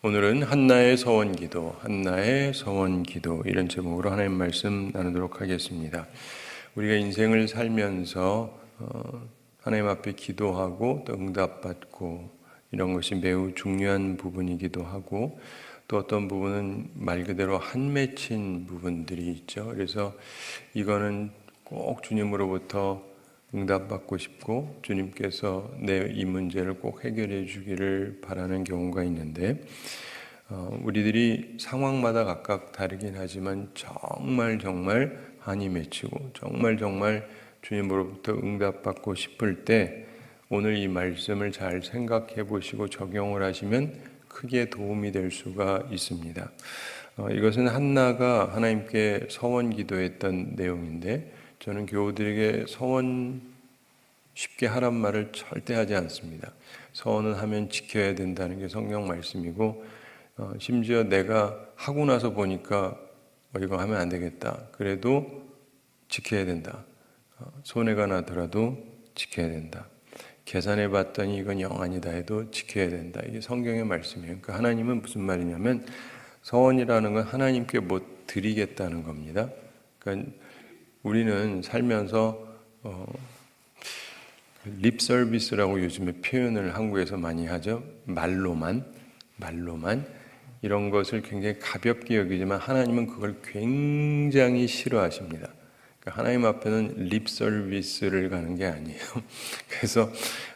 오늘은 한나의 서원기도, 한나의 서원기도 이런 제목으로 하나님 말씀 나누도록 하겠습니다. 우리가 인생을 살면서 하나님 앞에 기도하고 또 응답받고 이런 것이 매우 중요한 부분이기도 하고 또 어떤 부분은 말 그대로 한 맺힌 부분들이 있죠. 그래서 이거는 꼭 주님으로부터 응답받고 싶고 주님께서 내 이 문제를 꼭 해결해 주기를 바라는 경우가 있는데 우리들이 상황마다 각각 다르긴 하지만 정말 한이 맺히고 정말 주님으로부터 응답받고 싶을 때 오늘 이 말씀을 잘 생각해 보시고 적용을 하시면 크게 도움이 될 수가 있습니다. 이것은 한나가 하나님께 서원 기도했던 내용인데 저는 교우들에게 서원 쉽게 하란 말을 절대 하지 않습니다. 서원은 하면 지켜야 된다는 게 성경 말씀이고 심지어 내가 하고 나서 보니까 이거 하면 안 되겠다. 그래도 지켜야 된다. 손해가 나더라도 지켜야 된다. 계산해 봤더니 이건 영 아니다 해도 지켜야 된다. 이게 성경의 말씀이에요. 그러니까 하나님은 무슨 말이냐면 서원이라는 건 하나님께 뭐 드리겠다는 겁니다. 그러니까 우리는 살면서 립 서비스라고 요즘에 표현을 한국에서 많이 하죠. 말로만 이런 것을 굉장히 가볍게 여기지만 하나님은 그걸 굉장히 싫어하십니다. 그러니까 하나님 앞에는 립 서비스를 가는 게 아니에요. 그래서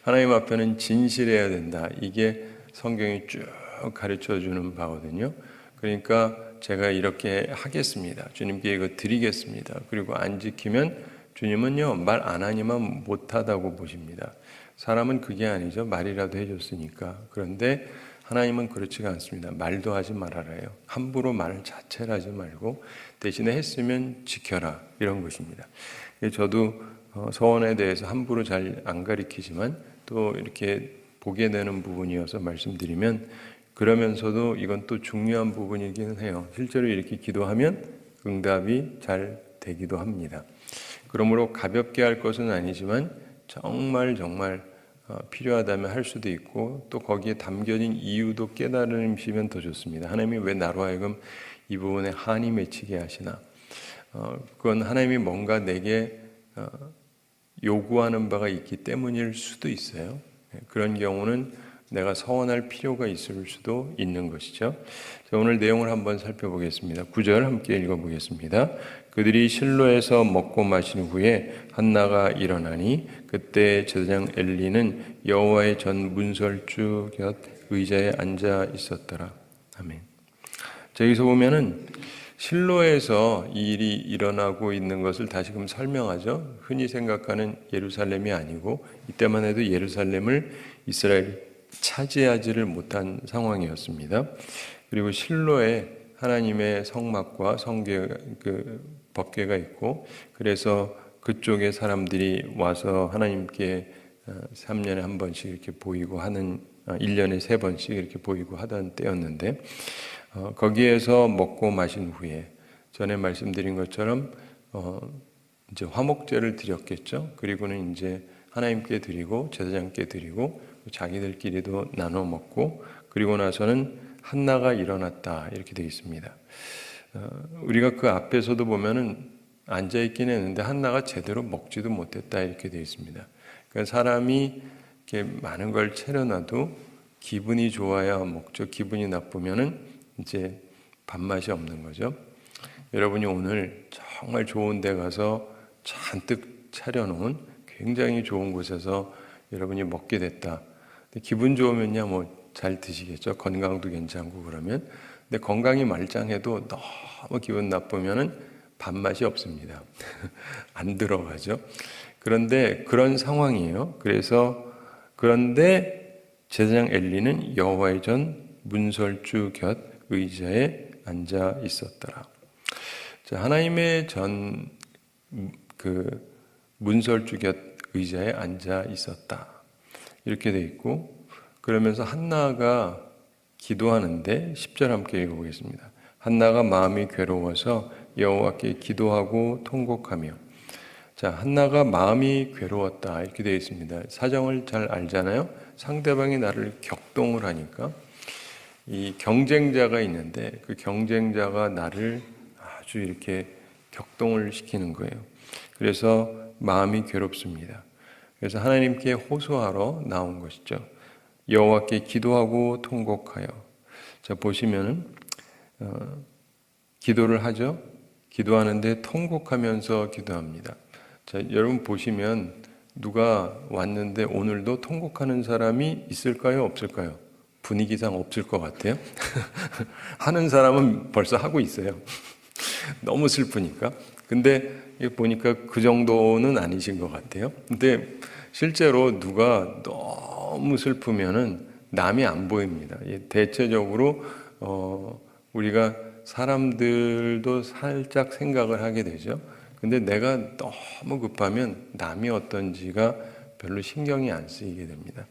하나님 앞에는 진실해야 된다. 이게 성경이 쭉 가르쳐 주는 바거든요. 그러니까 제가 이렇게 하겠습니다. 주님께 이거 드리겠습니다. 그리고 안 지키면 주님은요, 말 안 하니만 못하다고 보십니다. 사람은 그게 아니죠. 말이라도 해줬으니까. 그런데 하나님은 그렇지가 않습니다. 말도 하지 말아라요. 함부로 말 자체를 하지 말고 대신에 했으면 지켜라. 이런 것입니다. 저도 서원에 대해서 함부로 잘 안 가리키지만 또 이렇게 보게 되는 부분이어서 말씀드리면 그러면서도 이건 또 중요한 부분이기는 해요. 실제로 이렇게 기도하면 응답이 잘 되기도 합니다. 그러므로 가볍게 할 것은 아니지만 정말 필요하다면 할 수도 있고 또 거기에 담겨진 이유도 깨달으시면 더 좋습니다. 하나님이 왜 나로 하여금 이 부분에 한이 맺히게 하시나? 그건 하나님이 뭔가 내게 요구하는 바가 있기 때문일 수도 있어요. 그런 경우는 내가 서원할 필요가 있을 수도 있는 것이죠. 자, 오늘 내용을 한번 살펴보겠습니다. 9절 함께 읽어보겠습니다. 그들이 실로에서 먹고 마신 후에 한나가 일어나니 그때 제사장 엘리는 여호와의 전 문설주 곁 의자에 앉아 있었더라. 아멘. 자, 여기서 보면은 실로에서 이 일이 일어나고 있는 것을 다시금 설명하죠. 흔히 생각하는 예루살렘이 아니고 이때만 해도 예루살렘을 이스라엘이 차지하지를 못한 상황이었습니다. 그리고 실로에 하나님의 성막과 성궤 법궤가 있고 그래서 그쪽에 사람들이 와서 하나님께 3년에 한 번씩 이렇게 보이고 하는 1년에 3번씩 이렇게 보이고 하던 때였는데 거기에서 먹고 마신 후에 전에 말씀드린 것처럼 이제 화목제를 드렸겠죠. 그리고는 이제 하나님께 드리고 제사장께 드리고 자기들끼리도 나눠 먹고 그리고 나서는 한나가 일어났다 이렇게 되어 있습니다. 우리가 그 앞에서도 보면은 앉아 있긴 했는데 한나가 제대로 먹지도 못했다 이렇게 되어 있습니다. 그러니까 사람이 이렇게 많은 걸 차려놔도 기분이 좋아야 먹죠. 기분이 나쁘면은 이제 밥맛이 없는 거죠. 여러분이 오늘 정말 좋은 데 가서 잔뜩 차려놓은 굉장히 좋은 곳에서 여러분이 먹게 됐다. 기분 좋으면야 뭐 잘 드시겠죠. 건강도 괜찮고 그러면. 근데 건강이 말짱해도 너무 기분 나쁘면은 밥맛이 없습니다. 안 들어가죠. 그런데 그런 상황이에요. 그런데 제사장 엘리는 여호와의 전 문설주 곁 의자에 앉아 있었더라. 자, 하나님의 전 문설주 곁 의자에 앉아 있었다. 이렇게 돼 있고 그러면서 한나가 기도하는데 10절 함께 읽어보겠습니다. 한나가 마음이 괴로워서 여호와께 기도하고 통곡하며 자, 한나가 마음이 괴로웠다 이렇게 되어 있습니다. 사정을 잘 알잖아요. 상대방이 나를 격동을 하니까 이 경쟁자가 있는데 그 경쟁자가 나를 아주 이렇게 격동을 시키는 거예요. 그래서 마음이 괴롭습니다. 그래서 하나님께 호소하러 나온 것이죠. 여호와께 기도하고 통곡하여. 자, 보시면은 기도를 하죠. 기도하는데 통곡하면서 기도합니다. 자, 여러분 보시면 누가 왔는데 오늘도 통곡하는 사람이 있을까요? 없을까요? 분위기상 없을 것 같아요. 하는 사람은 벌써 하고 있어요. 너무 슬프니까. 근데 보니까 그 정도는 아니신 것 같아요. 근데 실제로 누가 너무 슬프면은 남이 안 보입니다. 대체적으로 우리가 사람들도 살짝 생각을 하게 되죠. 근데 내가 너무 급하면 남이 어떤지가 별로 신경이 안 쓰이게 됩니다.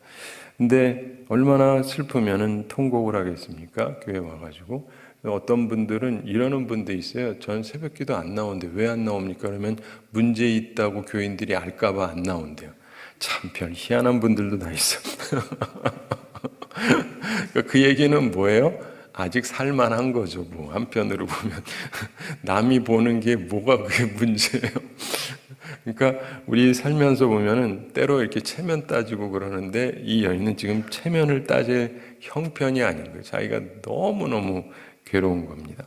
근데 얼마나 슬프면은 통곡을 하겠습니까? 교회 와가지고. 어떤 분들은 이러는 분도 있어요. 전 새벽기도 안 나오는데 왜 안 나옵니까? 그러면 문제 있다고 교인들이 알까봐 안 나온대요. 참 별 희한한 분들도 다 있어. 그 얘기는 뭐예요? 아직 살만한 거죠. 뭐 한편으로 보면 남이 보는 게 뭐가 그게 문제예요. 그러니까 우리 살면서 보면은 때로 이렇게 체면 따지고 그러는데 이 여인은 지금 체면을 따질 형편이 아닌 거예요. 자기가 너무너무 괴로운 겁니다.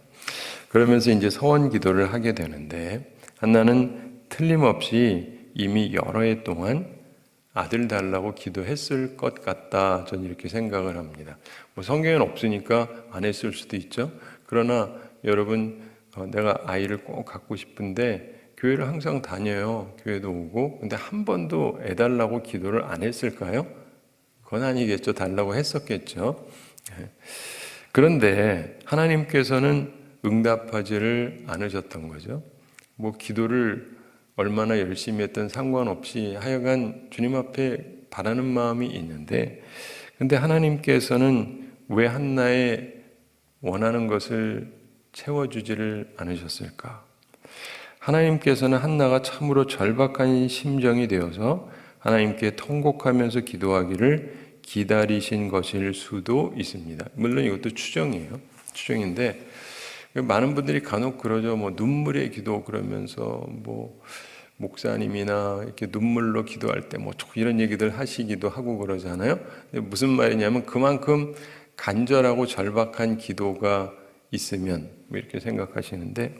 그러면서 이제 서원 기도를 하게 되는데 한나는 틀림없이 이미 여러 해 동안 아들 달라고 기도했을 것 같다. 저는 이렇게 생각을 합니다. 뭐 성경에는 없으니까 안 했을 수도 있죠. 그러나 여러분 내가 아이를 꼭 갖고 싶은데 교회를 항상 다녀요. 교회도 오고. 근데 한 번도 애 달라고 기도를 안 했을까요? 그건 아니겠죠. 달라고 했었겠죠. 그런데 하나님께서는 응답하지를 않으셨던 거죠. 뭐 기도를 얼마나 열심히 했든 상관없이 하여간 주님 앞에 바라는 마음이 있는데 근데 하나님께서는 왜 한나의 원하는 것을 채워주지를 않으셨을까? 하나님께서는 한나가 참으로 절박한 심정이 되어서 하나님께 통곡하면서 기도하기를 기다리신 것일 수도 있습니다. 물론 이것도 추정이에요. 추정인데 많은 분들이 간혹 그러죠. 뭐 눈물의 기도 그러면서 뭐 목사님이나 이렇게 눈물로 기도할 때 뭐 이런 얘기들 하시기도 하고 그러잖아요. 근데 무슨 말이냐면 그만큼 간절하고 절박한 기도가 있으면 뭐 이렇게 생각하시는데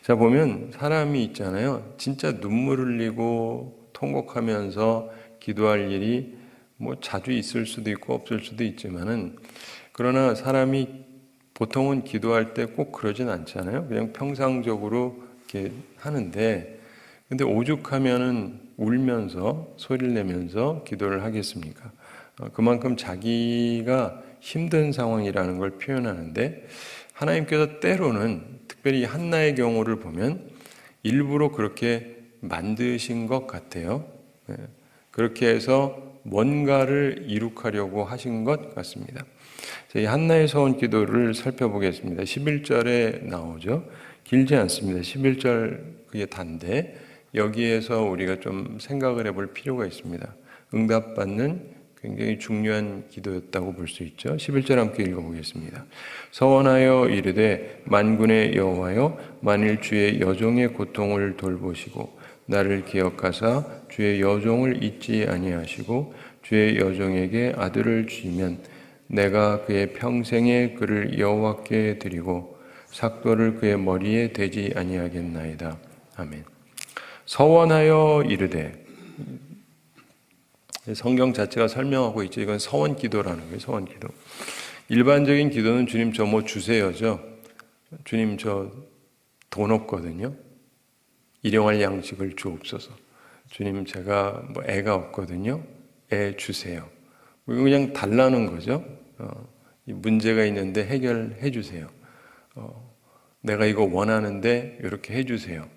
자 보면 사람이 있잖아요. 진짜 눈물 흘리고 통곡하면서 기도할 일이 뭐 자주 있을 수도 있고 없을 수도 있지만은 그러나 사람이 보통은 기도할 때 꼭 그러진 않잖아요. 그냥 평상적으로 이렇게 하는데 근데 오죽하면은 울면서 소리를 내면서 기도를 하겠습니까? 그만큼 자기가 힘든 상황이라는 걸 표현하는데 하나님께서 때로는 특별히 한나의 경우를 보면 일부러 그렇게 만드신 것 같아요. 그렇게 해서 뭔가를 이룩하려고 하신 것 같습니다. 이 한나의 서원 기도를 살펴보겠습니다. 11절에 나오죠. 길지 않습니다. 11절 그게 단데 여기에서 우리가 좀 생각을 해볼 필요가 있습니다. 응답받는 굉장히 중요한 기도였다고 볼 수 있죠. 11절 함께 읽어보겠습니다. 서원하여 이르되 만군의 여호와여 만일 주의 여종의 고통을 돌보시고 나를 기억하사 주의 여종을 잊지 아니하시고 주의 여종에게 아들을 주시면 내가 그의 평생에 그를 여호와께 드리고 삭도를 그의 머리에 대지 아니하겠나이다. 아멘. 서원하여 이르되 성경 자체가 설명하고 있죠. 이건 서원 기도라는 거예요. 서원 기도. 일반적인 기도는 주님 저 뭐 주세요죠. 주님 저 돈 없거든요. 일용할 양식을 주옵소서. 주님 제가 뭐 애가 없거든요. 애 주세요. 그냥 달라는 거죠. 문제가 있는데 해결해 주세요. 내가 이거 원하는데 이렇게 해 주세요.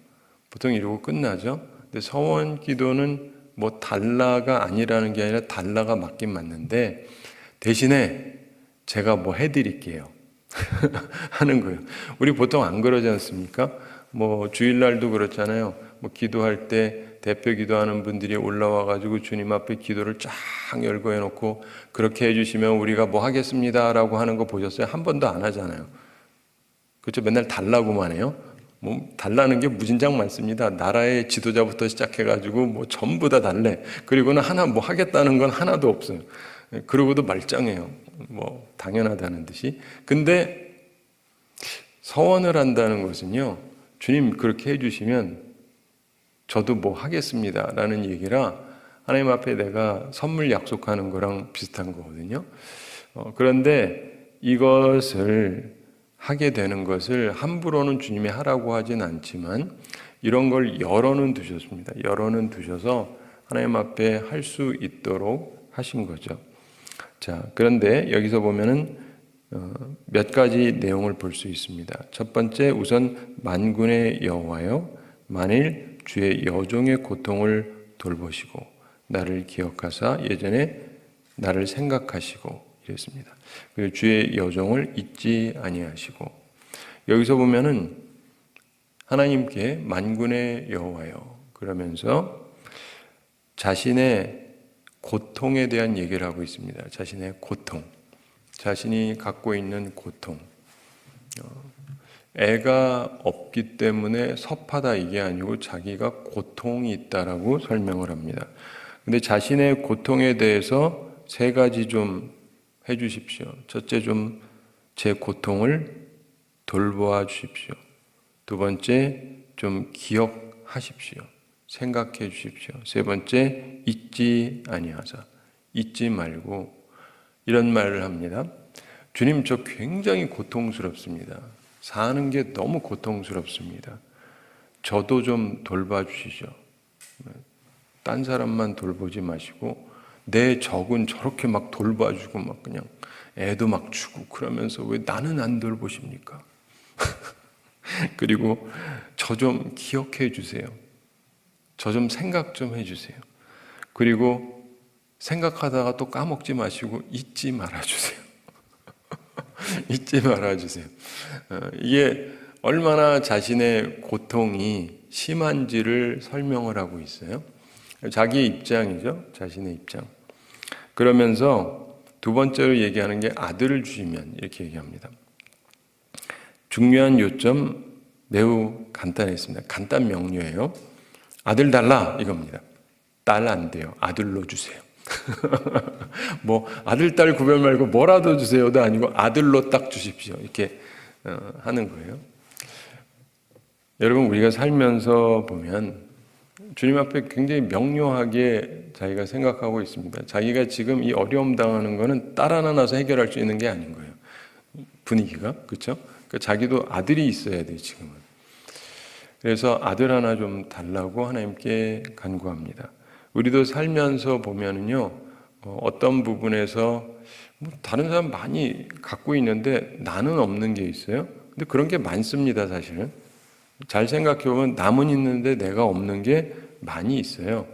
보통 이러고 끝나죠. 근데 서원 기도는 뭐 달라가 아니라는 게 아니라 달라가 맞긴 맞는데 대신에 제가 뭐 해드릴게요. 하는 거예요. 우리 보통 안 그러지 않습니까? 뭐 주일날도 그렇잖아요. 뭐 기도할 때 대표 기도하는 분들이 올라와가지고 주님 앞에 기도를 쫙 열고 해놓고 그렇게 해주시면 우리가 뭐 하겠습니다라고 하는 거 보셨어요? 한 번도 안 하잖아요. 그렇죠? 맨날 달라고만 해요. 뭐 달라는 게 무진장 많습니다. 나라의 지도자부터 시작해가지고 뭐 전부 다 달래. 그리고는 하나 뭐 하겠다는 건 하나도 없어요. 그러고도 말짱해요. 뭐 당연하다는 듯이. 근데 서원을 한다는 것은요, 주님 그렇게 해주시면 저도 뭐 하겠습니다 라는 얘기라 하나님 앞에 내가 선물 약속하는 거랑 비슷한 거거든요. 그런데 이것을 하게 되는 것을 함부로는 주님이 하라고 하진 않지만 이런 걸 열어는 두셨습니다. 열어는 두셔서 하나님 앞에 할 수 있도록 하신 거죠. 자, 그런데 여기서 보면은 몇 가지 내용을 볼 수 있습니다. 첫 번째, 우선 만군의 여호와여, 만일 주의 여종의 고통을 돌보시고 나를 기억하사 예전에 나를 생각하시고 이랬습니다. 그리고 주의 여종을 잊지 아니하시고, 여기서 보면은 하나님께 만군의 여호와여 그러면서 자신의 고통에 대한 얘기를 하고 있습니다. 자신의 고통, 자신이 갖고 있는 고통. 애가 없기 때문에 섭하다 이게 아니고 자기가 고통이 있다라고 설명을 합니다. 근데 자신의 고통에 대해서 세 가지 좀 해주십시오. 첫째, 좀 제 고통을 돌보아 주십시오. 두 번째, 좀 기억하십시오. 생각해 주십시오. 세 번째, 잊지 아니하사, 잊지 말고, 이런 말을 합니다. 주님, 저 굉장히 고통스럽습니다. 사는 게 너무 고통스럽습니다. 저도 좀 돌봐주시죠. 딴 사람만 돌보지 마시고 내 적은 저렇게 막 돌봐주고 막 그냥 애도 막 주고 그러면서 왜 나는 안 돌보십니까? 그리고 저 좀 기억해 주세요. 저 좀 생각 좀 해주세요. 그리고 생각하다가 또 까먹지 마시고 잊지 말아주세요. 잊지 말아주세요. 이게 얼마나 자신의 고통이 심한지를 설명을 하고 있어요. 자기의 입장이죠. 자신의 입장. 그러면서 두 번째로 얘기하는 게 아들을 주시면 이렇게 얘기합니다. 중요한 요점 매우 간단했습니다. 간단 명료해요. 아들 달라 이겁니다. 딸 안 돼요. 아들로 주세요. 뭐 아들 딸 구별 말고 뭐라도 주세요도 아니고 아들로 딱 주십시오. 이렇게 하는 거예요. 여러분, 우리가 살면서 보면 주님 앞에 굉장히 명료하게 자기가 생각하고 있습니다. 자기가 지금 이 어려움 당하는 거는 딸 하나 낳아서 해결할 수 있는 게 아닌 거예요. 분위기가. 그렇죠? 그러니까 자기도 아들이 있어야 돼요, 지금은. 그래서 아들 하나 좀 달라고 하나님께 간구합니다. 우리도 살면서 보면은요, 어떤 부분에서 다른 사람 많이 갖고 있는데 나는 없는 게 있어요. 근데 그런 게 많습니다, 사실은. 잘 생각해 보면 남은 있는데 내가 없는 게 많이 있어요.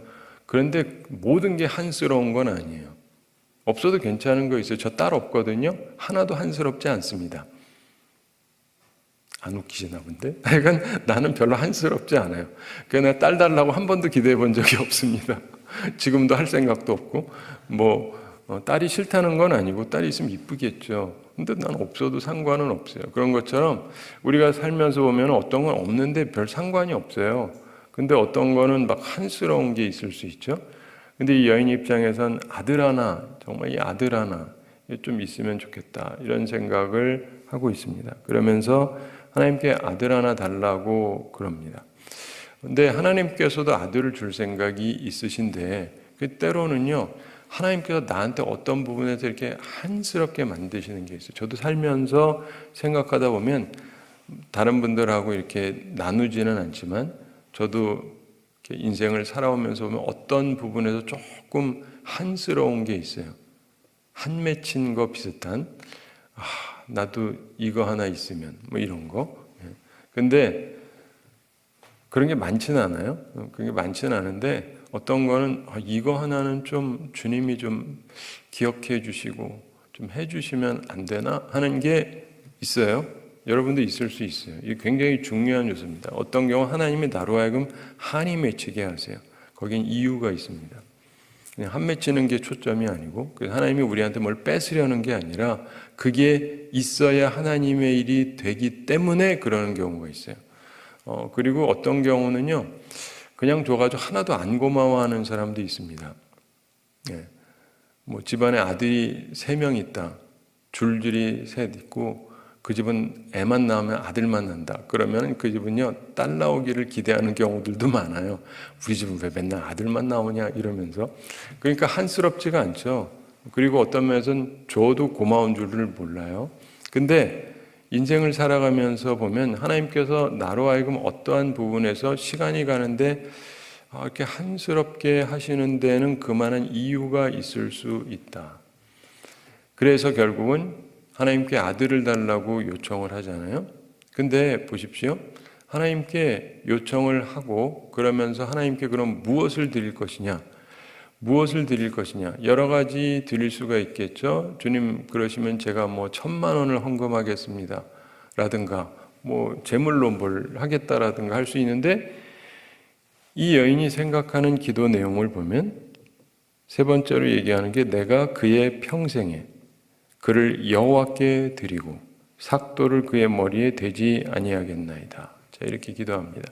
그런데 모든 게 한스러운 건 아니에요. 없어도 괜찮은 거 있어요. 저 딸 없거든요. 하나도 한스럽지 않습니다. 안 웃기시나 본데? 하여간 나는 별로 한스럽지 않아요. 그러니까 내가 딸 달라고 한 번도 기대해 본 적이 없습니다. 지금도 할 생각도 없고, 딸이 싫다는 건 아니고, 딸이 있으면 이쁘겠죠. 근데 난 없어도 상관은 없어요. 그런 것처럼 우리가 살면서 보면 어떤 건 없는데 별 상관이 없어요. 근데 어떤 거는 막 한스러운 게 있을 수 있죠. 근데 이 여인 입장에선 아들 하나, 정말 이 아들 하나 좀 있으면 좋겠다, 이런 생각을 하고 있습니다. 그러면서 하나님께 아들 하나 달라고 그럽니다. 근데 하나님께서도 아들을 줄 생각이 있으신데, 때로는요, 하나님께서 나한테 어떤 부분에서 이렇게 한스럽게 만드시는 게 있어요. 저도 살면서 생각하다 보면 다른 분들하고 이렇게 나누지는 않지만 저도 이렇게 인생을 살아오면서 보면 어떤 부분에서 조금 한스러운 게 있어요. 한 맺힌 거 비슷한, 나도 이거 하나 있으면 뭐 이런 거. 근데 그런 게 많지는 않아요. 그런 게 많지는 않은데 어떤 거는 이거 하나는 좀 주님이 좀 기억해 주시고 좀 해주시면 안 되나 하는 게 있어요. 여러분도 있을 수 있어요. 이게 굉장히 중요한 요소입니다. 어떤 경우 하나님이 나로 하여금 한이 맺히게 하세요. 거긴 이유가 있습니다. 그냥 한 맺히는 게 초점이 아니고 하나님이 우리한테 뭘 뺏으려는 게 아니라 그게 있어야 하나님의 일이 되기 때문에 그러는 경우가 있어요. 그리고 어떤 경우는요, 그냥 줘가지고 하나도 안 고마워하는 사람도 있습니다. 예. 뭐 집안에 아들이 3명 있다. 줄줄이 셋 있고 그 집은 애만 낳으면 아들만 난다. 그러면 그 집은요, 딸 나오기를 기대하는 경우들도 많아요. 우리 집은 왜 맨날 아들만 나오냐 이러면서. 그러니까 한스럽지가 않죠. 그리고 어떤 면에서는 줘도 고마운 줄을 몰라요. 근데 인생을 살아가면서 보면 하나님께서 나로 하여금 어떠한 부분에서 시간이 가는데 이렇게 한스럽게 하시는 데는 그만한 이유가 있을 수 있다. 그래서 결국은 하나님께 아들을 달라고 요청을 하잖아요. 근데 보십시오. 하나님께 요청을 하고 그러면서 하나님께 그럼 무엇을 드릴 것이냐? 무엇을 드릴 것이냐? 여러 가지 드릴 수가 있겠죠. 주님 그러시면 제가 뭐 1,000만 원을 헌금하겠습니다. 라든가 뭐 제물로 뭘 하겠다라든가 할 수 있는데 이 여인이 생각하는 기도 내용을 보면 세 번째로 얘기하는 게 내가 그의 평생에 그를 여호와께 드리고 삭도를 그의 머리에 대지 아니하겠나이다. 자, 이렇게 기도합니다.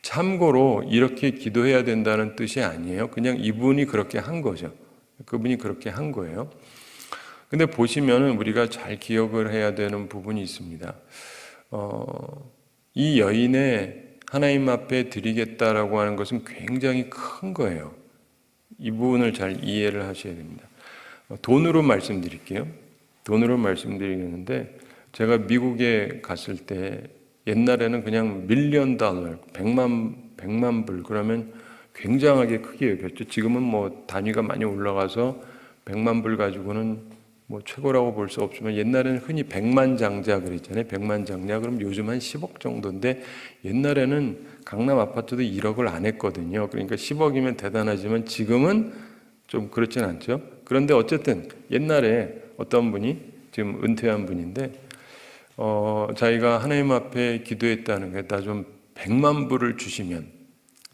참고로 이렇게 기도해야 된다는 뜻이 아니에요. 그냥 이분이 그렇게 한 거죠. 그분이 그렇게 한 거예요. 근데 보시면은 우리가 잘 기억을 해야 되는 부분이 있습니다. 이 여인의 하나님 앞에 드리겠다라고 하는 것은 굉장히 큰 거예요. 이 부분을 잘 이해를 하셔야 됩니다. 돈으로 말씀드릴게요. 돈으로 말씀드리겠는데 제가 미국에 갔을 때 옛날에는 그냥 $1,000,000, 100만 불 그러면 굉장하게 크게 여겼죠. 지금은 뭐 단위가 많이 올라가서 100만 불 가지고는 뭐 최고라고 볼 수 없지만 옛날에는 흔히 100만 장자 그랬잖아요. 100만 장자 그럼 요즘 한 10억 정도인데 옛날에는 강남 아파트도 1억을 안 했거든요. 그러니까 10억이면 대단하지만 지금은 좀 그렇진 않죠. 그런데 어쨌든 옛날에 어떤 분이 지금 은퇴한 분인데 자기가 하나님 앞에 기도했다는 게 나 좀 100만 불을 주시면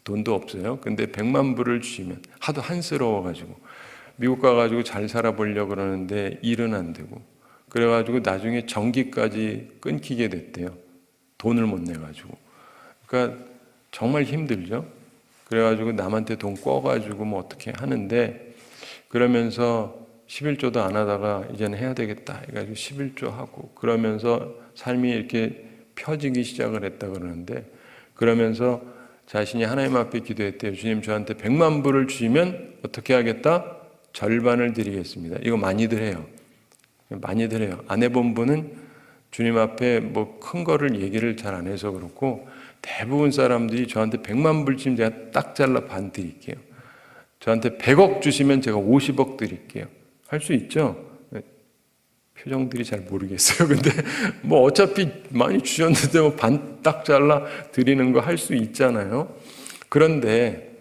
돈도 없어요. 근데 100만 불을 주시면 하도 한스러워가지고 미국 가가지고 잘 살아보려고 그러는데 일은 안 되고 그래가지고 나중에 전기까지 끊기게 됐대요. 돈을 못 내가지고. 그러니까 정말 힘들죠. 그래가지고 남한테 돈 꿔가지고 뭐 어떻게 하는데 그러면서 11조도 안 하다가 이제는 해야 되겠다 해가지고 11조 하고 그러면서 삶이 이렇게 펴지기 시작을 했다 그러는데 그러면서 자신이 하나님 앞에 기도했대요. 주님 저한테 100만 불을 주시면 어떻게 하겠다? 절반을 드리겠습니다. 이거 많이들 해요. 많이들 해요. 안 해본 분은 주님 앞에 뭐 큰 거를 얘기를 잘 안 해서 그렇고 대부분 사람들이 저한테 100만 불 주시면 제가 딱 잘라 반 드릴게요. 저한테 100억 주시면 제가 50억 드릴게요. 할 수 있죠? 표정들이 잘 모르겠어요. 근데 뭐 어차피 많이 주셨는데 뭐 반 딱 잘라 드리는 거 할 수 있잖아요. 그런데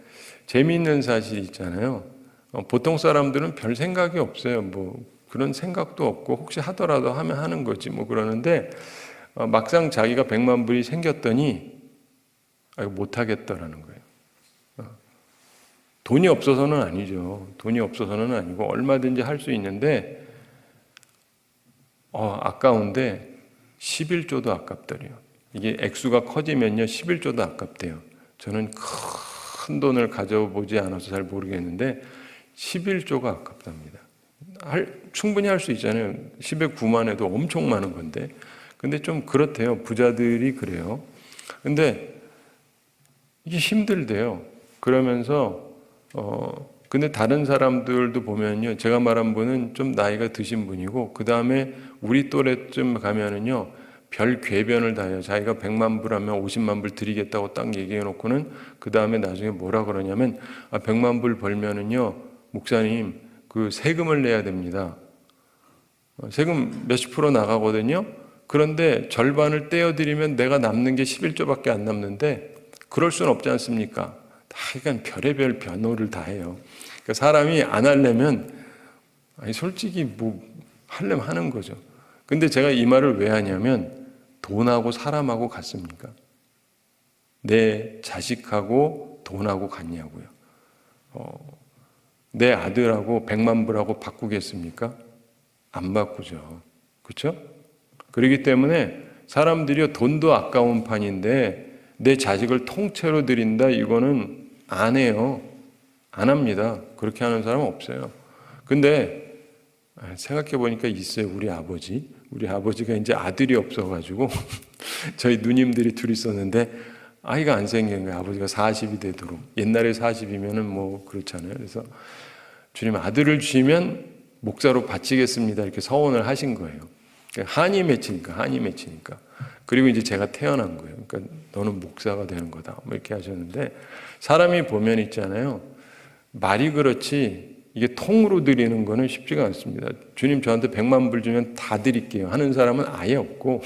재미있는 사실이 있잖아요. 보통 사람들은 별 생각이 없어요. 뭐 그런 생각도 없고 혹시 하더라도 하면 하는 거지 뭐 그러는데 막상 자기가 100만 불이 생겼더니 못 하겠다라는 거예요. 돈이 없어서는 아니죠. 돈이 없어서는 아니고 얼마든지 할 수 있는데 아까운데 11조도 아깝더래요. 이게 액수가 커지면요 11조도 아깝대요. 저는 큰 돈을 가져보지 않아서 잘 모르겠는데 11조가 아깝답니다. 충분히 할 수 있잖아요. 10에 9만 해도 엄청 많은 건데. 근데 좀 그렇대요. 부자들이 그래요. 근데 이게 힘들대요. 그러면서 근데 다른 사람들도 보면요. 제가 말한 분은 좀 나이가 드신 분이고 그 다음에 우리 또래쯤 가면은요. 별 궤변을 다 해요. 자기가 100만 불 하면 50만 불 드리겠다고 딱 얘기해 놓고는 그 다음에 나중에 뭐라 그러냐면 100만 불 벌면은요. 목사님 그 세금을 내야 됩니다. 세금 몇십 프로 나가거든요. 그런데 절반을 떼어드리면 내가 남는 게 11조밖에 안 남는데 그럴 수는 없지 않습니까? 하여간 별의별 변호를 다 해요. 그러니까 사람이 안 하려면 솔직히 뭐 하려면 하는 거죠. 근데 제가 이 말을 왜 하냐면 돈하고 사람하고 같습니까? 내 자식하고 돈하고 같냐고요. 내 아들하고 100만 불하고 바꾸겠습니까? 안 바꾸죠. 그렇죠? 그렇기 때문에 사람들이 돈도 아까운 판인데 내 자식을 통째로 드린다, 이거는 안 해요. 안 합니다. 그렇게 하는 사람은 없어요. 근데 생각해 보니까 있어요. 우리 아버지가 이제 아들이 없어가지고 저희 누님들이 둘이 있었는데 아이가 안 생긴 거예요. 아버지가 40이 되도록. 옛날에 40이면은 뭐 그렇잖아요. 그래서 주님, 아들을 주시면 목사로 바치겠습니다, 이렇게 서원을 하신 거예요. 한이 맺히니까. 그리고 이제 제가 태어난 거예요. 그러니까 너는 목사가 되는 거다, 뭐 이렇게 하셨는데, 사람이 보면 있잖아요. 말이 그렇지 이게 통으로 드리는 거는 쉽지가 않습니다. 주님, 저한테 100만 불 주면 다 드릴게요 하는 사람은 아예 없고,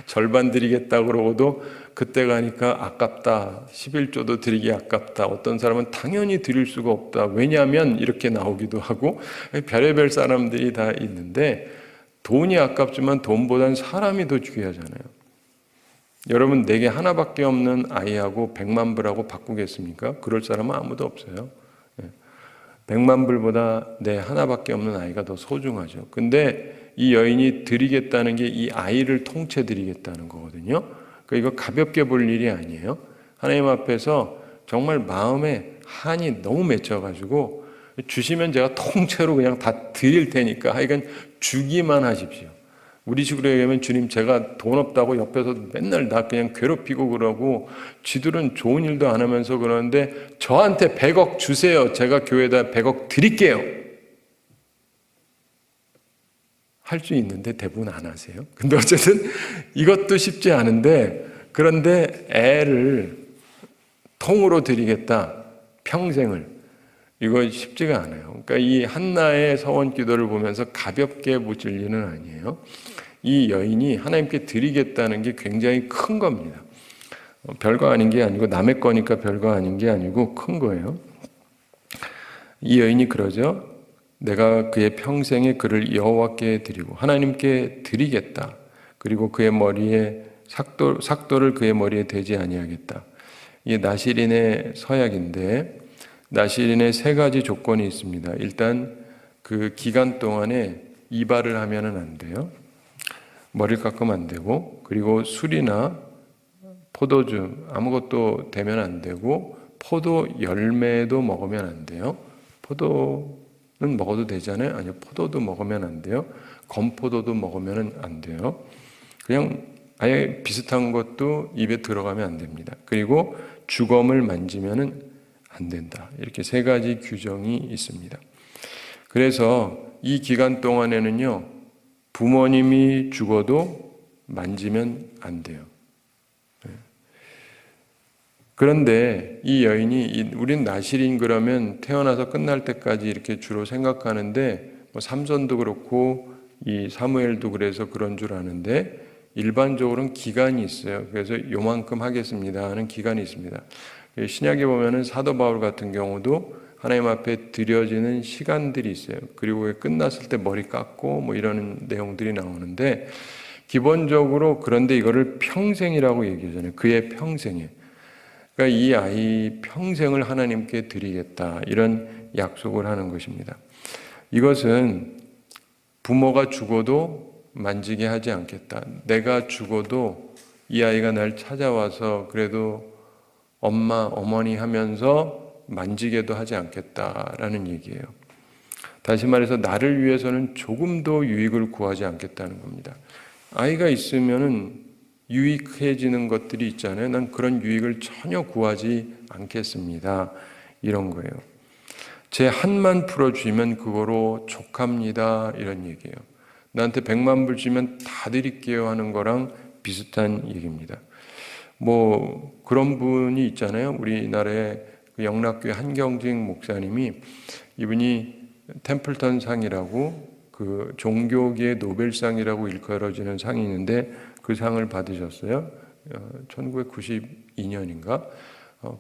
절반 드리겠다 그러고도 그때 가니까 아깝다, 11조도 드리기 아깝다, 어떤 사람은 당연히 드릴 수가 없다, 왜냐하면 이렇게 나오기도 하고, 별의별 사람들이 다 있는데, 돈이 아깝지만 돈보단 사람이 더 중요하잖아요. 여러분, 내게 하나밖에 없는 아이하고 100만 불하고 바꾸겠습니까? 그럴 사람은 아무도 없어요. 100만 불보다 내 하나밖에 없는 아이가 더 소중하죠. 근데 이 여인이 드리겠다는 게 이 아이를 통째 드리겠다는 거거든요. 그러니까 이거 가볍게 볼 일이 아니에요. 하나님 앞에서 정말 마음에 한이 너무 맺혀가지고, 주시면 제가 통째로 그냥 다 드릴 테니까 하여간 주기만 하십시오. 우리 식으로 얘기하면, 주님, 제가 돈 없다고 옆에서 맨날 나 그냥 괴롭히고 그러고, 지들은 좋은 일도 안 하면서 그러는데 저한테 100억 주세요, 제가 교회에다 100억 드릴게요, 할 수 있는데 대부분 안 하세요. 근데 어쨌든 이것도 쉽지 않은데, 그런데 애를 통으로 드리겠다, 평생을, 이거 쉽지가 않아요. 그러니까 이 한나의 서원 기도를 보면서 가볍게 묻을 일은 아니에요. 이 여인이 하나님께 드리겠다는 게 굉장히 큰 겁니다. 별거 아닌 게 아니고, 남의 거니까 별거 아닌 게 아니고 큰 거예요. 이 여인이 그러죠. 내가 그의 평생에 그를 여호와께 드리고 하나님께 드리겠다. 그리고 그의 머리에 삭도를 그의 머리에 대지 아니하겠다. 이게 나시린의 서약인데, 나시린의 세 가지 조건이 있습니다. 일단 그 기간 동안에 이발을 하면은 안 돼요. 머리를 깎으면 안 되고, 그리고 술이나 포도주 아무것도 되면 안 되고, 포도 열매도 먹으면 안 돼요. 포도는 먹어도 되잖아요. 아니요, 포도도 먹으면 안 돼요. 건포도도 먹으면 안 돼요. 그냥 아예 비슷한 것도 입에 들어가면 안 됩니다. 그리고 주검을 만지면은 안 된다. 이렇게 세 가지 규정이 있습니다. 그래서 이 기간 동안에는요, 부모님이 죽어도 만지면 안 돼요. 그런데 이 여인이, 우린 나실인 그러면 태어나서 끝날 때까지 이렇게 주로 생각하는데, 뭐 삼손도 그렇고 이 사무엘도 그래서 그런 줄 아는데, 일반적으로는 기간이 있어요. 그래서 요만큼 하겠습니다 하는 기간이 있습니다. 신약에 보면은 사도 바울 같은 경우도 하나님 앞에 드려지는 시간들이 있어요. 그리고 끝났을 때 머리 깎고 뭐 이런 내용들이 나오는데, 기본적으로 그런데 이거를 평생이라고 얘기하잖아요. 그의 평생에. 그러니까 이 아이 평생을 하나님께 드리겠다, 이런 약속을 하는 것입니다. 이것은 부모가 죽어도 만지게 하지 않겠다. 내가 죽어도 이 아이가 날 찾아와서 그래도 엄마, 어머니 하면서 만지게도 하지 않겠다라는 얘기예요. 다시 말해서 나를 위해서는 조금도 유익을 구하지 않겠다는 겁니다. 아이가 있으면은 유익해지는 것들이 있잖아요. 난 그런 유익을 전혀 구하지 않겠습니다, 이런 거예요. 제 한만 풀어주면 그거로 족합니다, 이런 얘기예요. 나한테 100만 불 주면 다 드릴게요 하는 거랑 비슷한 얘기입니다. 뭐 그런 분이 있잖아요. 우리나라의 그 영락교회 한경직 목사님이, 이분이 템플턴 상이라고 그 종교계의 노벨상이라고 일컬어지는 상이 있는데, 그 상을 받으셨어요. 1992년인가?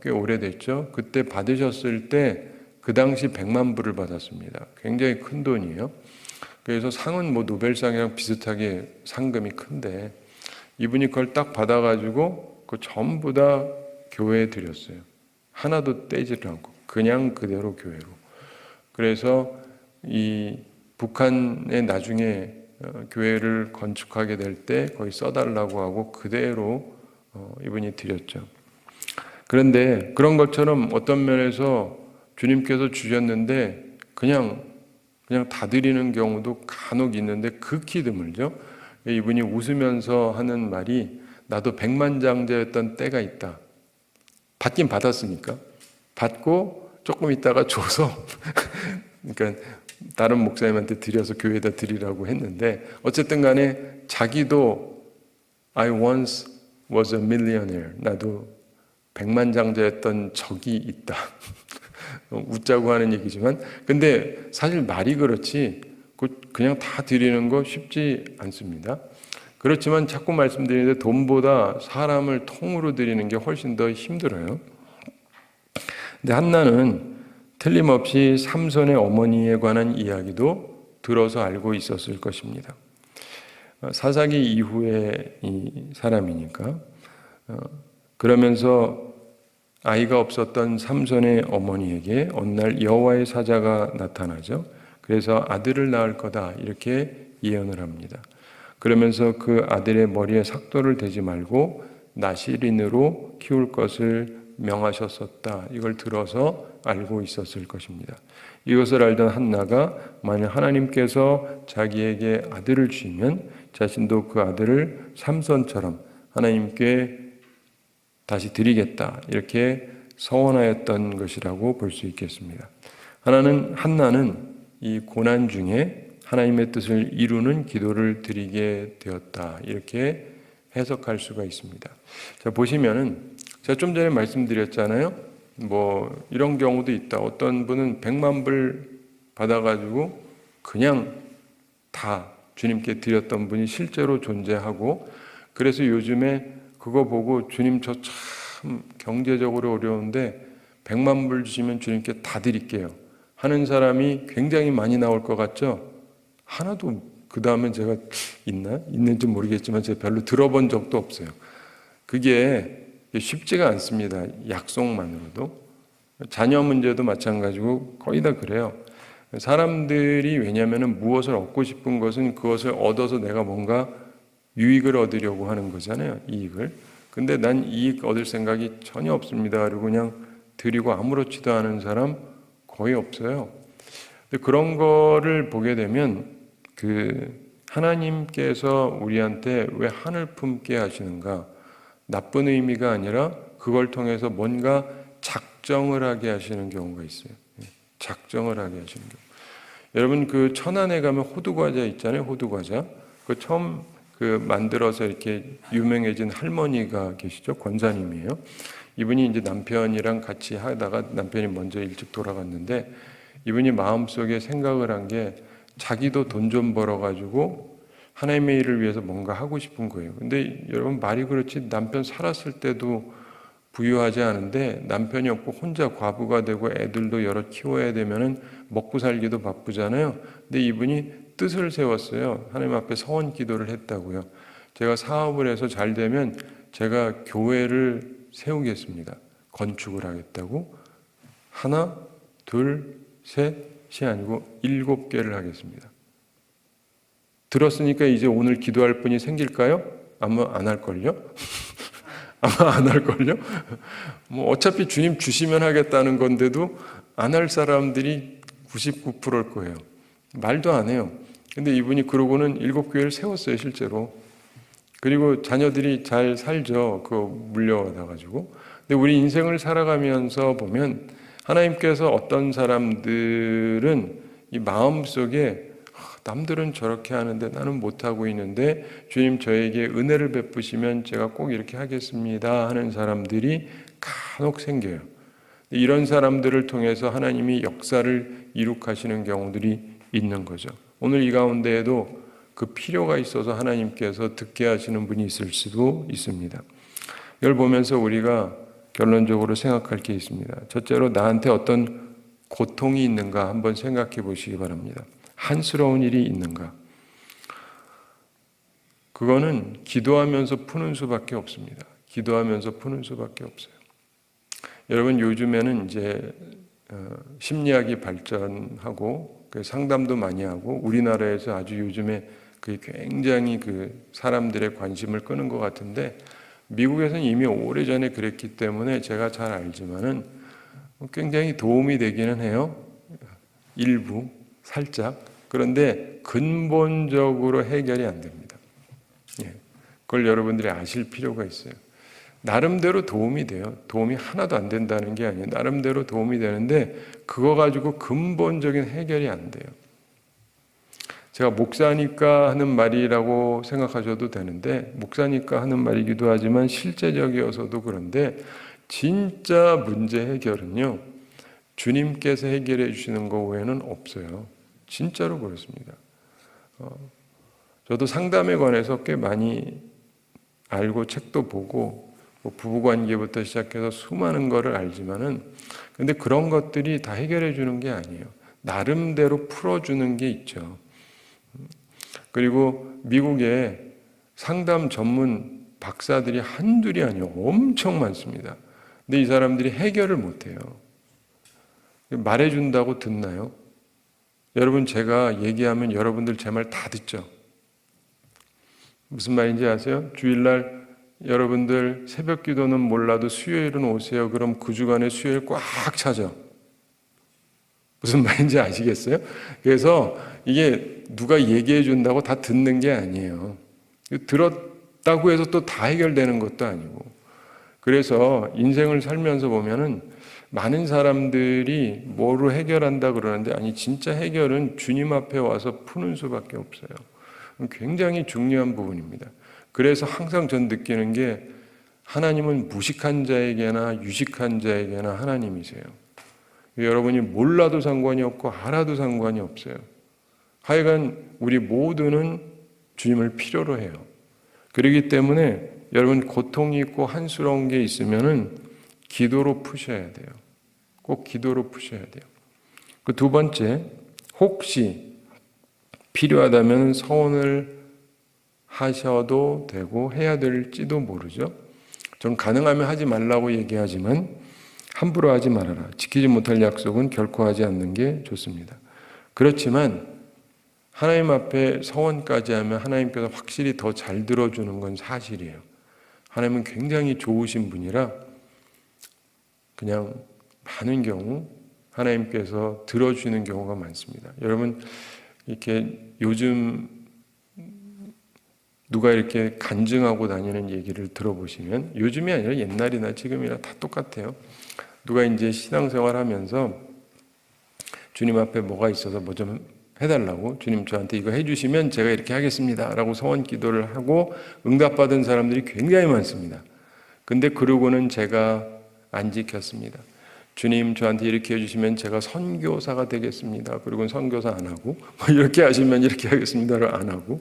꽤 오래됐죠. 그때 받으셨을 때 그 당시 100만 불을 받았습니다. 굉장히 큰 돈이에요. 그래서 상은 뭐 노벨상이랑 비슷하게 상금이 큰데, 이분이 그걸 딱 받아가지고 그 전부 다 교회에 드렸어요. 하나도 떼지를 않고. 그냥 그대로 교회로. 그래서 이 북한에 나중에 교회를 건축하게 될 때 거의 써달라고 하고 그대로 이분이 드렸죠. 그런데 그런 것처럼 어떤 면에서 주님께서 주셨는데 그냥 다 드리는 경우도 간혹 있는데 극히 드물죠. 이분이 웃으면서 하는 말이 나도 백만장자였던 때가 있다. 받긴 받았으니까. 받고 조금 있다가 줘서 그러니까 다른 목사님한테 드려서 교회에다 드리라고 했는데 어쨌든 간에 자기도 I once was a millionaire. 나도 백만장자였던 적이 있다. 웃자고 하는 얘기지만 근데 사실 말이 그렇지 그냥 다 드리는 거 쉽지 않습니다. 그렇지만 자꾸 말씀드리는데 돈보다 사람을 통으로 드리는 게 훨씬 더 힘들어요. 근데 한나는 틀림없이 삼손의 어머니에 관한 이야기도 들어서 알고 있었을 것입니다. 사사기 이후의 이 사람이니까 그러면서 아이가 없었던 삼손의 어머니에게 어느 날 여호와의 사자가 나타나죠. 그래서 아들을 낳을 거다 이렇게 예언을 합니다. 그러면서 그 아들의 머리에 삭도를 대지 말고 나시린으로 키울 것을 명하셨었다. 이걸 들어서 알고 있었을 것입니다. 이것을 알던 한나가 만약 하나님께서 자기에게 아들을 주시면 자신도 그 아들을 삼손처럼 하나님께 다시 드리겠다. 이렇게 서원하였던 것이라고 볼 수 있겠습니다. 한나는 이 고난 중에 하나님의 뜻을 이루는 기도를 드리게 되었다. 이렇게 해석할 수가 있습니다. 자, 보시면은 제가 좀 전에 말씀드렸잖아요. 뭐 이런 경우도 있다. 어떤 분은 100만 불 받아가지고 그냥 다 주님께 드렸던 분이 실제로 존재하고 그래서 요즘에 그거 보고 주님 저 참 경제적으로 어려운데 100만 불 주시면 주님께 다 드릴게요 하는 사람이 굉장히 많이 나올 것 같죠? 하나도 그 다음에 제가 있는지 모르겠지만 제가 별로 들어본 적도 없어요. 그게 쉽지가 않습니다. 약속만으로도. 자녀 문제도 마찬가지고 거의 다 그래요. 사람들이 왜냐하면 무엇을 얻고 싶은 것은 그것을 얻어서 내가 뭔가 유익을 얻으려고 하는 거잖아요. 이익을. 근데 난 이익 얻을 생각이 전혀 없습니다. 그리고 그냥 드리고 아무렇지도 않은 사람 거의 없어요. 근데 그런 거를 보게 되면 하나님께서 우리한테 왜 한을 품게 하시는가? 나쁜 의미가 아니라 그걸 통해서 뭔가 작정을 하게 하시는 경우가 있어요. 작정을 하게 하시는 경우. 여러분 그 천안에 가면 호두과자 있잖아요. 호두과자. 그 처음 만들어서 이렇게 유명해진 할머니가 계시죠. 권사님이에요. 이분이 이제 남편이랑 같이 하다가 남편이 먼저 일찍 돌아갔는데 이분이 마음속에 생각을 한 게 자기도 돈 좀 벌어가지고 하나님의 일을 위해서 뭔가 하고 싶은 거예요. 근데 여러분 말이 그렇지 남편 살았을 때도 부유하지 않은데 남편이 없고 혼자 과부가 되고 애들도 여러 키워야 되면은 먹고 살기도 바쁘잖아요. 근데 이분이 뜻을 세웠어요. 하나님 앞에 서원 기도를 했다고요. 제가 사업을 해서 잘 되면 제가 교회를 세우겠습니다. 건축을 하겠다고. 하나, 둘, 셋이 아니고 7개를 하겠습니다. 들었으니까 이제 오늘 기도할 분이 생길까요? 아마 안 할걸요? 아마 안 할걸요? 뭐 어차피 주님 주시면 하겠다는 건데도 안 할 사람들이 99%일 거예요. 말도 안 해요. 근데 이분이 그러고는 7교회를 세웠어요, 실제로. 그리고 자녀들이 잘 살죠. 그거 물려받아가지고. 근데 우리 인생을 살아가면서 보면 하나님께서 어떤 사람들은 이 마음속에 남들은 저렇게 하는데 나는 못하고 있는데 주님 저에게 은혜를 베푸시면 제가 꼭 이렇게 하겠습니다 하는 사람들이 간혹 생겨요. 이런 사람들을 통해서 하나님이 역사를 이룩하시는 경우들이 있는 거죠. 오늘 이 가운데에도 그 필요가 있어서 하나님께서 듣게 하시는 분이 있을 수도 있습니다. 이걸 보면서 우리가 결론적으로 생각할 게 있습니다. 첫째로 나한테 어떤 고통이 있는가 한번 생각해 보시기 바랍니다. 한스러운 일이 있는가? 그거는 기도하면서 푸는 수밖에 없습니다. 기도하면서 푸는 수밖에 없어요. 여러분 요즘에는 이제 심리학이 발전하고 상담도 많이 하고 우리나라에서 아주 요즘에 굉장히 사람들의 관심을 끄는 것 같은데 미국에서는 이미 오래전에 그랬기 때문에 제가 잘 알지만은 굉장히 도움이 되기는 해요. 일부 살짝. 그런데 근본적으로 해결이 안 됩니다. 그걸 여러분들이 아실 필요가 있어요. 나름대로 도움이 돼요. 도움이 하나도 안 된다는 게 아니에요. 나름대로 도움이 되는데 그거 가지고 근본적인 해결이 안 돼요. 제가 목사니까 하는 말이라고 생각하셔도 되는데 목사니까 하는 말이기도 하지만 실제적이어서도 그런데 진짜 문제 해결은요. 주님께서 해결해 주시는 것 외에는 없어요. 진짜로 그렇습니다. 저도 상담에 관해서 꽤 많이 알고 책도 보고 부부관계부터 시작해서 수많은 거를 알지만은 근데 그런 것들이 다 해결해 주는 게 아니에요. 나름대로 풀어주는 게 있죠. 그리고 미국에 상담 전문 박사들이 한둘이 아니에요. 엄청 많습니다. 근데 이 사람들이 해결을 못해요. 말해준다고 듣나요? 여러분 제가 얘기하면 여러분들 제 말 다 듣죠? 무슨 말인지 아세요? 주일날 여러분들 새벽 기도는 몰라도 수요일은 오세요. 그럼 그 주간에 수요일 꽉 차죠. 무슨 말인지 아시겠어요? 그래서 이게 누가 얘기해 준다고 다 듣는 게 아니에요. 들었다고 해서 또 다 해결되는 것도 아니고. 그래서 인생을 살면서 보면은 많은 사람들이 뭐로 해결한다 그러는데 아니 진짜 해결은 주님 앞에 와서 푸는 수밖에 없어요. 굉장히 중요한 부분입니다. 그래서 항상 전 느끼는 게 하나님은 무식한 자에게나 유식한 자에게나 하나님이세요. 여러분이 몰라도 상관이 없고 알아도 상관이 없어요. 하여간 우리 모두는 주님을 필요로 해요. 그렇기 때문에 여러분 고통이 있고 한스러운 게 있으면은 기도로 푸셔야 돼요. 꼭 기도로 푸셔야 돼요. 그 두 번째, 혹시 필요하다면 서원을 하셔도 되고 해야 될지도 모르죠. 전 가능하면 하지 말라고 얘기하지만 함부로 하지 말아라. 지키지 못할 약속은 결코 하지 않는 게 좋습니다. 그렇지만 하나님 앞에 서원까지 하면 하나님께서 확실히 더 잘 들어주는 건 사실이에요. 하나님은 굉장히 좋으신 분이라 그냥 많은 경우 하나님께서 들어주는 경우가 많습니다. 여러분 이렇게 요즘 누가 이렇게 간증하고 다니는 얘기를 들어보시면 요즘이 아니라 옛날이나 지금이나 다 똑같아요. 누가 이제 신앙생활 하면서 주님 앞에 뭐가 있어서 뭐 좀 해달라고 주님 저한테 이거 해주시면 제가 이렇게 하겠습니다 라고 소원 기도를 하고 응답받은 사람들이 굉장히 많습니다. 근데 그러고는 제가 안 지켰습니다. 주님 저한테 이렇게 해주시면 제가 선교사가 되겠습니다. 그리고 선교사 안 하고 이렇게 하시면 이렇게 하겠습니다를 안 하고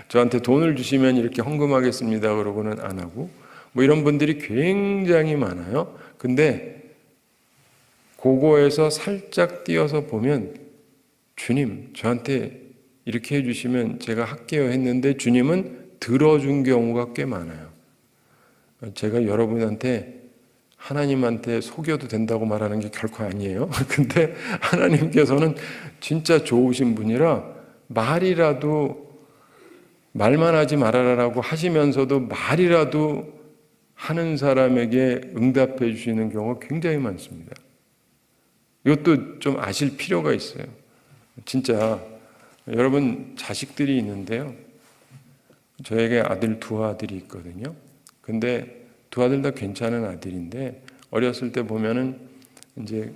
저한테 돈을 주시면 이렇게 헌금하겠습니다. 그러고는 안 하고 이런 분들이 굉장히 많아요. 근데 그거에서 살짝 띄어서 보면 주님 저한테 이렇게 해주시면 제가 할게요 했는데 주님은 들어준 경우가 꽤 많아요. 제가 여러분한테 하나님한테 속여도 된다고 말하는 게 결코 아니에요. 근데 하나님께서는 진짜 좋으신 분이라 말이라도 말만 하지 말아라라고 하시면서도 말이라도 하는 사람에게 응답해 주시는 경우가 굉장히 많습니다. 이것도 좀 아실 필요가 있어요. 진짜 여러분 자식들이 있는데요. 저에게 아들 두 아들이 있거든요. 근데 두 아들 다 괜찮은 아들인데 어렸을 때 보면은 이제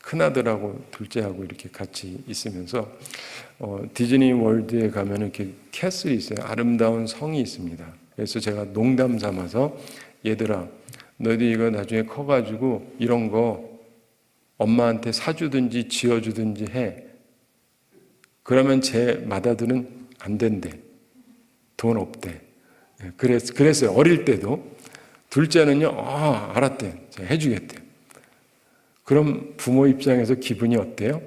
큰 아들하고 둘째하고 이렇게 같이 있으면서 디즈니 월드에 가면은 이렇게 캐슬이 있어요. 아름다운 성이 있습니다. 그래서 제가 농담 삼아서 얘들아, 너희들 이거 나중에 커가지고 이런 거 엄마한테 사주든지 지어주든지 해. 그러면 제 맏아들은 안 된대. 돈 없대. 그랬어요. 어릴 때도. 둘째는요, 알았대. 제가 해주겠대. 그럼 부모 입장에서 기분이 어때요?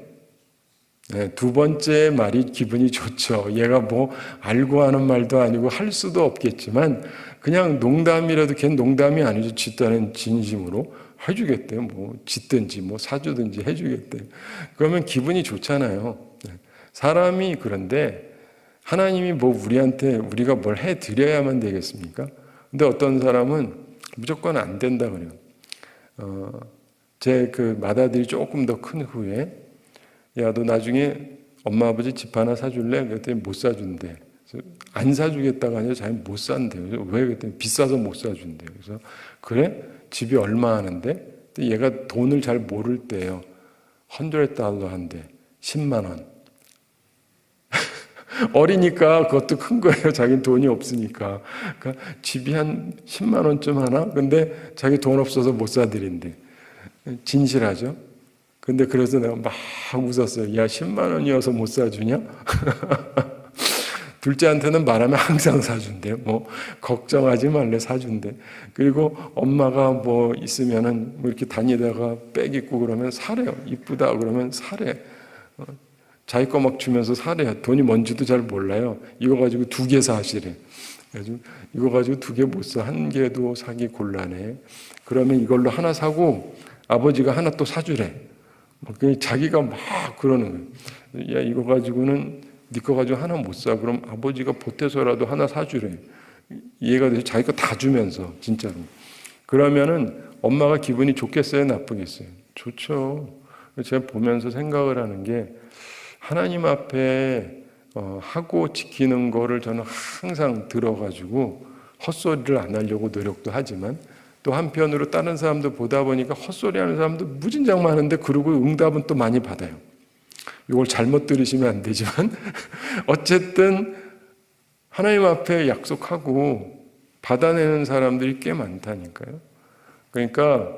네, 두 번째 말이 기분이 좋죠. 얘가 뭐 알고 하는 말도 아니고 할 수도 없겠지만 그냥 농담이라도 걔는 농담이 아니죠. 지 딴은 진심으로 해주겠대요. 뭐 짓든지 뭐 사주든지 해주겠대요. 그러면 기분이 좋잖아요. 사람이 그런데 하나님이 뭐 우리가 뭘 해드려야만 되겠습니까? 근데 어떤 사람은 무조건 안 된다 그래요. 제 그 맏아들이 조금 더 큰 후에 야, 너 나중에 엄마 아버지 집 하나 사줄래? 그랬더니 못 사준대. 그래서 안 사주겠다가 아니라 자기는 못 산대요. 그래서 왜? 그랬더니 비싸서 못 사준대요. 그래서 그래? 집이 얼마 하는데? 얘가 돈을 잘 모를 때요. $100 한대. 10만 원. 어리니까 그것도 큰 거예요. 자기는 돈이 없으니까. 그러니까 집이 한 10만 원쯤 하나? 근데 자기 돈 없어서 못 사드린대. 진실하죠? 근데 그래서 내가 막 웃었어요. 야, 10만 원이어서 못 사주냐? 둘째한테는 말하면 항상 사준대. 뭐 걱정하지 말래 사준대. 그리고 엄마가 뭐 있으면은 뭐 이렇게 다니다가 백 입고 그러면 사래요. 이쁘다 그러면 사래. 자기 거 막 주면서 사래요. 돈이 뭔지도 잘 몰라요. 이거 가지고 2개 사시래. 그래서 이거 가지고 2개 못 사. 1개도 사기 곤란해. 그러면 이걸로 하나 사고 아버지가 하나 또 사주래. 자기가 막 그러는 거예요. 야, 이거 가지고는 네 거 가지고 하나 못 사. 그럼 아버지가 보태서라도 하나 사주래. 이해가 돼서 자기 거 다 주면서 진짜로. 그러면은 엄마가 기분이 좋겠어요, 나쁘겠어요? 좋죠. 제가 보면서 생각을 하는 게 하나님 앞에 하고 지키는 거를 저는 항상 들어가지고 헛소리를 안 하려고 노력도 하지만 또 한편으로 다른 사람들 보다 보니까 헛소리하는 사람도 무진장 많은데 그러고 응답은 또 많이 받아요. 이걸 잘못 들으시면 안 되지만 어쨌든 하나님 앞에 약속하고 받아내는 사람들이 꽤 많다니까요. 그러니까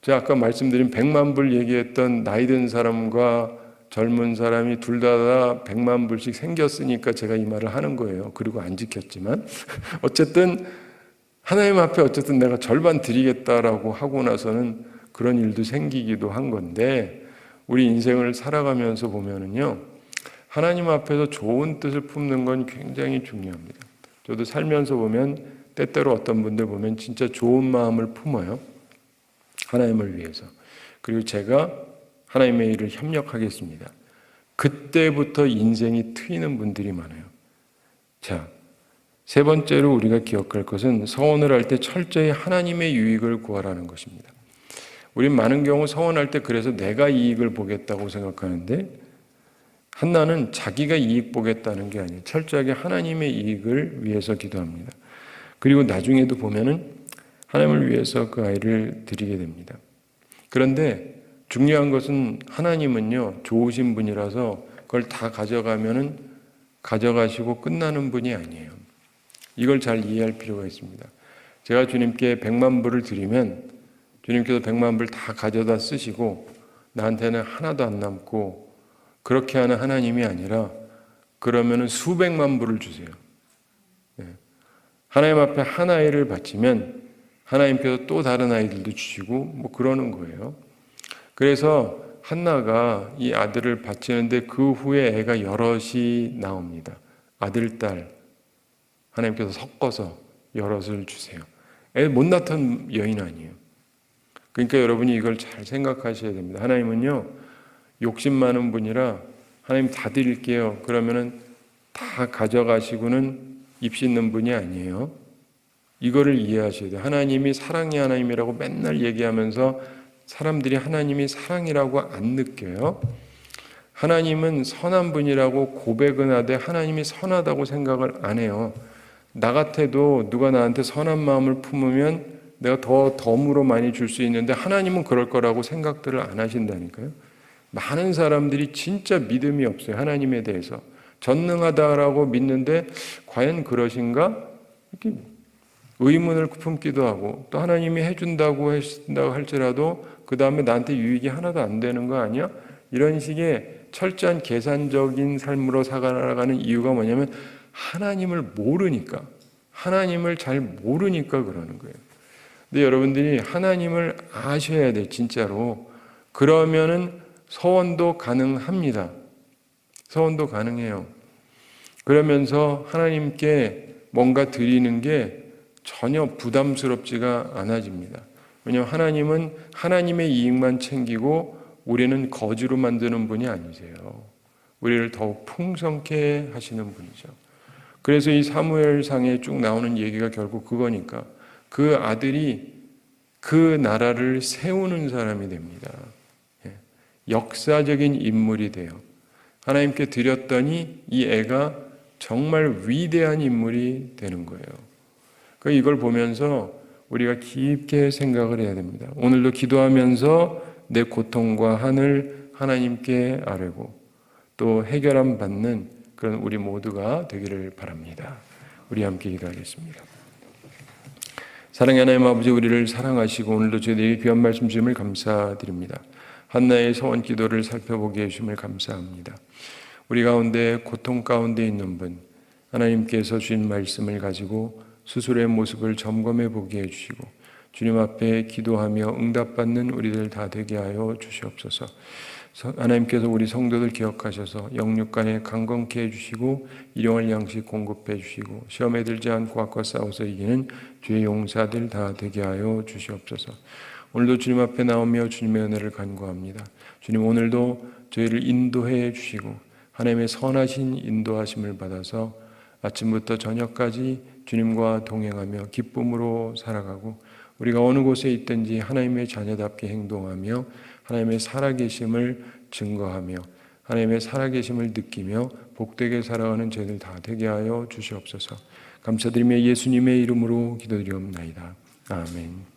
제가 아까 말씀드린 100만 불 얘기했던 나이 든 사람과 젊은 사람이 둘 다 100만 불씩 생겼으니까 제가 이 말을 하는 거예요. 그리고 안 지켰지만 어쨌든 하나님 앞에 어쨌든 내가 절반 드리겠다라고 하고 나서는 그런 일도 생기기도 한 건데 우리 인생을 살아가면서 보면은요 하나님 앞에서 좋은 뜻을 품는 건 굉장히 중요합니다. 저도 살면서 보면 때때로 어떤 분들 보면 진짜 좋은 마음을 품어요. 하나님을 위해서. 그리고 제가 하나님의 일을 협력하겠습니다. 그때부터 인생이 트이는 분들이 많아요. 자, 3번째로 우리가 기억할 것은 서원을 할 때 철저히 하나님의 유익을 구하라는 것입니다. 우린 많은 경우 서원할 때 그래서 내가 이익을 보겠다고 생각하는데 한나는 자기가 이익 보겠다는 게 아니에요. 철저하게 하나님의 이익을 위해서 기도합니다. 그리고 나중에도 보면은 하나님을 위해서 그 아이를 드리게 됩니다. 그런데 중요한 것은 하나님은요 좋으신 분이라서 그걸 다 가져가면은 가져가시고 끝나는 분이 아니에요. 이걸 잘 이해할 필요가 있습니다. 제가 주님께 100만 불을 드리면 주님께서 100만 불 다 가져다 쓰시고 나한테는 하나도 안 남고 그렇게 하는 하나님이 아니라 그러면은 수백만 불을 주세요. 하나님 앞에 한 아이를 바치면 하나님께서 또 다른 아이들도 주시고 뭐 그러는 거예요. 그래서 한나가 이 아들을 바치는데 그 후에 애가 여럿이 나옵니다. 아들, 딸 하나님께서 섞어서 여럿을 주세요. 애 못 낳던 여인 아니에요. 그러니까 여러분이 이걸 잘 생각하셔야 됩니다. 하나님은요 욕심 많은 분이라 하나님 다 드릴게요. 그러면은 다 가져가시고는 입 씻는 분이 아니에요. 이거를 이해하셔야 돼요. 하나님이 사랑의 하나님이라고 맨날 얘기하면서 사람들이 하나님이 사랑이라고 안 느껴요. 하나님은 선한 분이라고 고백은 하되 하나님이 선하다고 생각을 안 해요. 나 같아도 누가 나한테 선한 마음을 품으면 내가 더 덤으로 많이 줄 수 있는데 하나님은 그럴 거라고 생각들을 안 하신다니까요. 많은 사람들이 진짜 믿음이 없어요. 하나님에 대해서. 전능하다라고 믿는데 과연 그러신가? 이렇게 의문을 품기도 하고 또 하나님이 해준다고 할지라도 그 다음에 나한테 유익이 하나도 안 되는 거 아니야? 이런 식의 철저한 계산적인 삶으로 살아가는 이유가 뭐냐면 하나님을 모르니까, 하나님을 잘 모르니까 그러는 거예요. 근데 여러분들이 하나님을 아셔야 돼, 진짜로. 그러면은 서원도 가능합니다. 서원도 가능해요. 그러면서 하나님께 뭔가 드리는 게 전혀 부담스럽지가 않아집니다. 왜냐하면 하나님은 하나님의 이익만 챙기고 우리는 거지로 만드는 분이 아니세요. 우리를 더욱 풍성케 하시는 분이죠. 그래서 이 사무엘상에 쭉 나오는 얘기가 결국 그거니까 그 아들이 그 나라를 세우는 사람이 됩니다. 역사적인 인물이 돼요. 하나님께 드렸더니 이 애가 정말 위대한 인물이 되는 거예요. 이걸 보면서 우리가 깊게 생각을 해야 됩니다. 오늘도 기도하면서 내 고통과 한을 하나님께 아뢰고 또 해결함 받는 그런 우리 모두가 되기를 바랍니다. 우리 함께 기도하겠습니다. 사랑의 하나님 아버지, 우리를 사랑하시고 오늘도 저희에게 귀한 말씀 주심을 감사드립니다. 한나의 소원 기도를 살펴보게 해주심을 감사합니다. 우리 가운데 고통 가운데 있는 분, 하나님께서 주신 말씀을 가지고 스스로의 모습을 점검해 보게 해주시고 주님 앞에 기도하며 응답받는 우리들 다 되게 하여 주시옵소서. 하나님께서 우리 성도들 기억하셔서 영육간에 강건케 해주시고 일용할 양식 공급해 주시고 시험에 들지 않고 악과 싸워서 이기는 주의 용사들 다 되게 하여 주시옵소서. 오늘도 주님 앞에 나오며 주님의 은혜를 간구합니다. 주님, 오늘도 저희를 인도해 주시고 하나님의 선하신 인도하심을 받아서 아침부터 저녁까지 주님과 동행하며 기쁨으로 살아가고 우리가 어느 곳에 있든지 하나님의 자녀답게 행동하며 하나님의 살아계심을 증거하며 하나님의 살아계심을 느끼며 복되게 살아가는 저희들 다 되게 하여 주시옵소서. 감사드리며 예수님의 이름으로 기도드리옵나이다. 아멘.